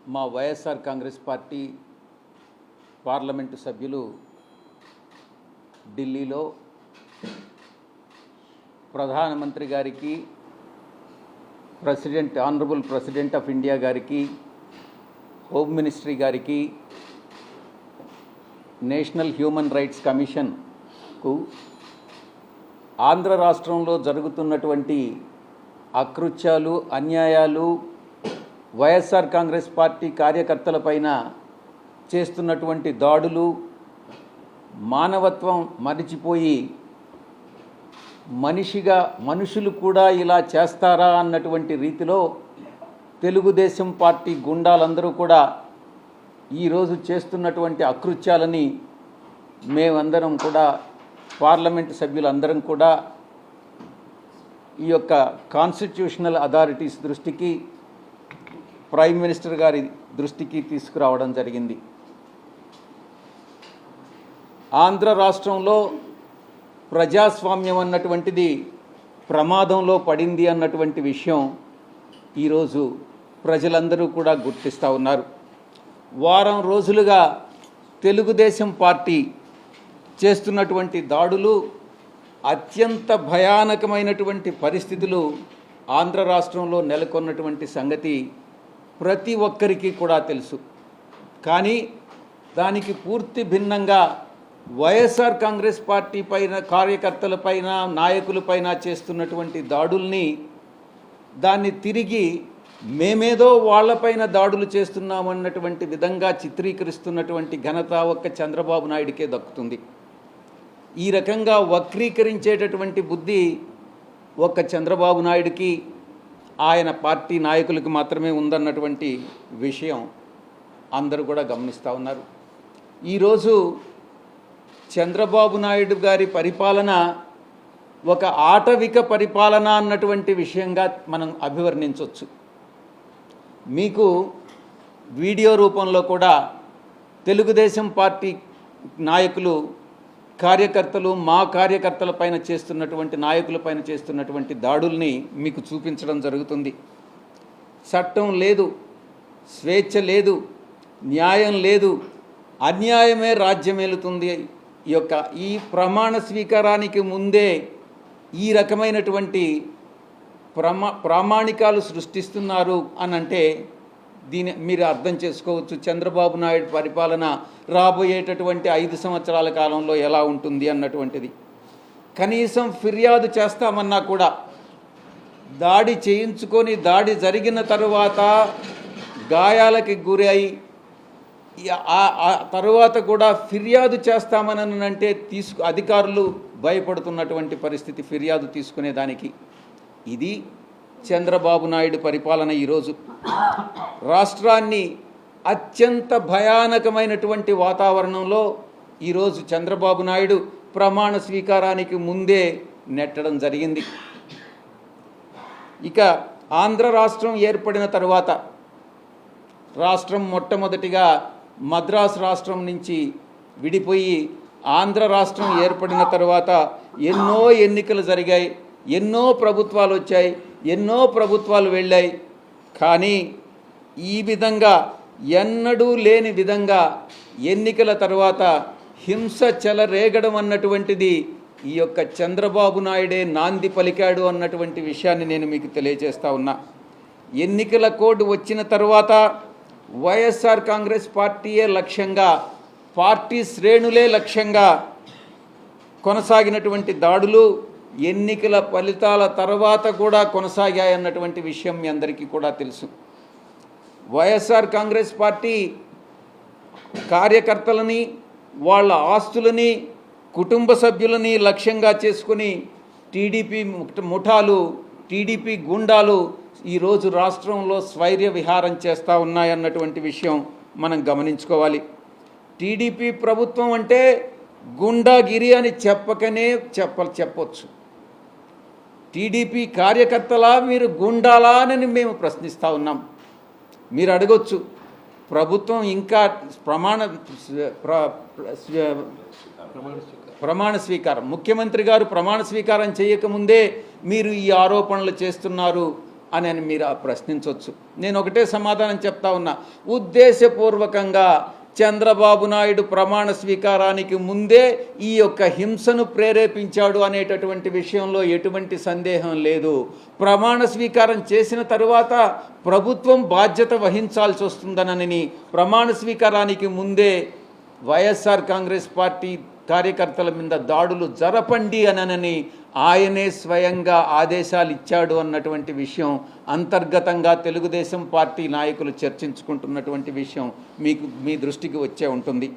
మా YSR Congress party parliament సభ్యులు ఢిల్లీలో ప్రధానమంత్రి గారికి, ఆనరబుల్ ప్రెసిడెంట్ ఆఫ్ ఇండియా గారికి, హోమ్ మినిస్ట్రీ గారికి, నేషనల్ హ్యూమన్ రైట్స్ కమిషన్కు ఆంధ్ర రాష్ట్రంలో జరుగుతున్నటువంటి అకృత్యాలు, అన్యాయాలు, వైఎస్ఆర్ కాంగ్రెస్ పార్టీ కార్యకర్తలపైన చేస్తున్నటువంటి దాడులు, మానవత్వం మరిచిపోయి మనుషులు కూడా ఇలా చేస్తారా అన్నటువంటి రీతిలో తెలుగుదేశం పార్టీ గుండాలందరూ కూడా ఈరోజు చేస్తున్నటువంటి అకృత్యాలని మేమందరం కూడా, పార్లమెంటు సభ్యులందరం కూడా ఈ యొక్క కాన్స్టిట్యూషనల్ అథారిటీస్ దృష్టికి, ప్రైమ్ మినిస్టర్ గారి దృష్టికి తీసుకురావడం జరిగింది. ఆంధ్ర రాష్ట్రంలో ప్రజాస్వామ్యం అన్నటువంటిది ప్రమాదంలో పడింది అన్నటువంటి విషయం ఈరోజు ప్రజలందరూ కూడా గుర్తిస్తూ ఉన్నారు. వారం రోజులుగా తెలుగుదేశం పార్టీ చేస్తున్నటువంటి దాడులు, అత్యంత భయానకమైనటువంటి పరిస్థితులు ఆంధ్ర రాష్ట్రంలో నెలకొన్నటువంటి సంగతి ప్రతి ఒక్కరికి కూడా తెలుసు. కానీ దానికి పూర్తి భిన్నంగా వైఎస్ఆర్ కాంగ్రెస్ పార్టీ పైన, కార్యకర్తలపైన, నాయకులపైన చేస్తున్నటువంటి దాడుల్ని, దాన్ని తిరిగి మేమేదో వాళ్లపైన దాడులు చేస్తున్నామన్నటువంటి విధంగా చిత్రీకరిస్తున్నటువంటి ఘనత ఒక్క చంద్రబాబు నాయుడికే దక్కుతుంది. ఈ రకంగా వక్రీకరించేటటువంటి బుద్ధి ఒక్క చంద్రబాబు నాయుడికి, ఆయన పార్టీ నాయకులకు మాత్రమే ఉందన్నటువంటి విషయం అందరూ కూడా గమనిస్తూ ఉన్నారు. ఈరోజు చంద్రబాబు నాయుడు గారి పరిపాలన ఒక ఆటవిక పరిపాలన అన్నటువంటి విషయంగా మనం అభివర్ణించవచ్చు. మీకు వీడియో రూపంలో కూడా తెలుగుదేశం పార్టీ నాయకులు, కార్యకర్తలు, మా కార్యకర్తలపైన చేస్తున్నటువంటి, నాయకులపైన చేస్తున్నటువంటి దాడుల్ని మీకు చూపించడం జరుగుతుంది. చట్టం లేదు, స్వేచ్ఛ లేదు, న్యాయం లేదు, అన్యాయమే రాజ్యమేలుతుంది. ఈ ప్రమాణ స్వీకారానికి ముందే ఈ రకమైనటువంటి ప్రామాణికాలు సృష్టిస్తున్నారు అనంటే దీని మీరు అర్థం చేసుకోవచ్చు చంద్రబాబు నాయుడు పరిపాలన రాబోయేటటువంటి 5 సంవత్సరాల కాలంలో ఎలా ఉంటుంది అన్నటువంటిది. కనీసం ఫిర్యాదు చేస్తామన్నా కూడా, దాడి చేయించుకొని దాడి జరిగిన తరువాత గాయాలకి గురై తరువాత కూడా ఫిర్యాదు చేస్తామనంటే అధికారులు భయపడుతున్నటువంటి పరిస్థితి ఫిర్యాదు తీసుకునేదానికి. ఇది చంద్రబాబు నాయుడు పరిపాలన. ఈరోజు రాష్ట్రాన్ని అత్యంత భయానకమైనటువంటి వాతావరణంలో ఈరోజు చంద్రబాబు నాయుడు ప్రమాణ స్వీకారానికి ముందే నెట్టడం జరిగింది. ఇక ఆంధ్ర రాష్ట్రం ఏర్పడిన తరువాత రాష్ట్రం మొట్టమొదటిగా మద్రాసు రాష్ట్రం నుంచి విడిపోయి ఆంధ్ర రాష్ట్రం ఏర్పడిన తర్వాత ఎన్నో ఎన్నికలు జరిగాయి, ఎన్నో ప్రభుత్వాలు వచ్చాయి, ఎన్నో ప్రభుత్వాలు వెళ్ళాయి. కానీ ఈ విధంగా ఎన్నడూ లేని విధంగా ఎన్నికల తర్వాత హింస చెలరేగడం అన్నటువంటిది ఈ యొక్క చంద్రబాబు నాయుడే నాంది పలికాడు అన్నటువంటి విషయాన్ని నేను మీకు తెలియజేస్తా ఉన్నా. ఎన్నికల కోడ్ వచ్చిన తర్వాత వైఎస్ఆర్ కాంగ్రెస్ పార్టీయే లక్ష్యంగా, పార్టీ శ్రేణులే లక్ష్యంగా కొనసాగినటువంటి దాడులు ఎన్నికల ఫలితాల తర్వాత కూడా కొనసాగాయన్నటువంటి విషయం మీ అందరికీ కూడా తెలుసు. వైఎస్ఆర్ కాంగ్రెస్ పార్టీ కార్యకర్తలని, వాళ్ళ ఆస్తులని, కుటుంబ సభ్యులని లక్ష్యంగా చేసుకుని టీడీపీ ముఠాలు, టీడీపీ గుండాలు ఈరోజు రాష్ట్రంలో స్వైర్య విహారం చేస్తూ ఉన్నాయన్నటువంటి విషయం మనం గమనించుకోవాలి. టీడీపీ ప్రభుత్వం అంటే గుండాగిరి అని చెప్పొచ్చు. టీడీపీ కార్యకర్తలా, మీరు గుండాలా అని మేము ప్రశ్నిస్తూ ఉన్నాం. మీరు అడగొచ్చు, ప్రభుత్వం ఇంకా ప్రమాణ స్వీకారం, ముఖ్యమంత్రి గారు ప్రమాణ స్వీకారం చేయకముందే మీరు ఈ ఆరోపణలు చేస్తున్నారు అని మీరు ప్రశ్నించవచ్చు. నేను ఒకటే సమాధానం చెప్తా ఉన్నా, ఉద్దేశపూర్వకంగా చంద్రబాబు నాయుడు ప్రమాణ స్వీకారానికి ముందే ఈ యొక్క హింసను ప్రేరేపించాడు అనేటటువంటి విషయంలో ఎటువంటి సందేహం లేదు. ప్రమాణ స్వీకారం చేసిన తరువాత ప్రభుత్వం బాధ్యత వహించాల్సి వస్తుందనని ప్రమాణ స్వీకారానికి ముందే వైఎస్ఆర్ కాంగ్రెస్ పార్టీ కార్యకర్తల మీద దాడులు జరపండి అనని ఆయనే స్వయంగా ఆదేశాలు ఇచ్చాడు అన్నటువంటి విషయం అంతర్గతంగా తెలుగుదేశం పార్టీ నాయకులు చర్చించుకుంటున్నటువంటి విషయం మీ దృష్టికి వచ్చే ఉంటుంది.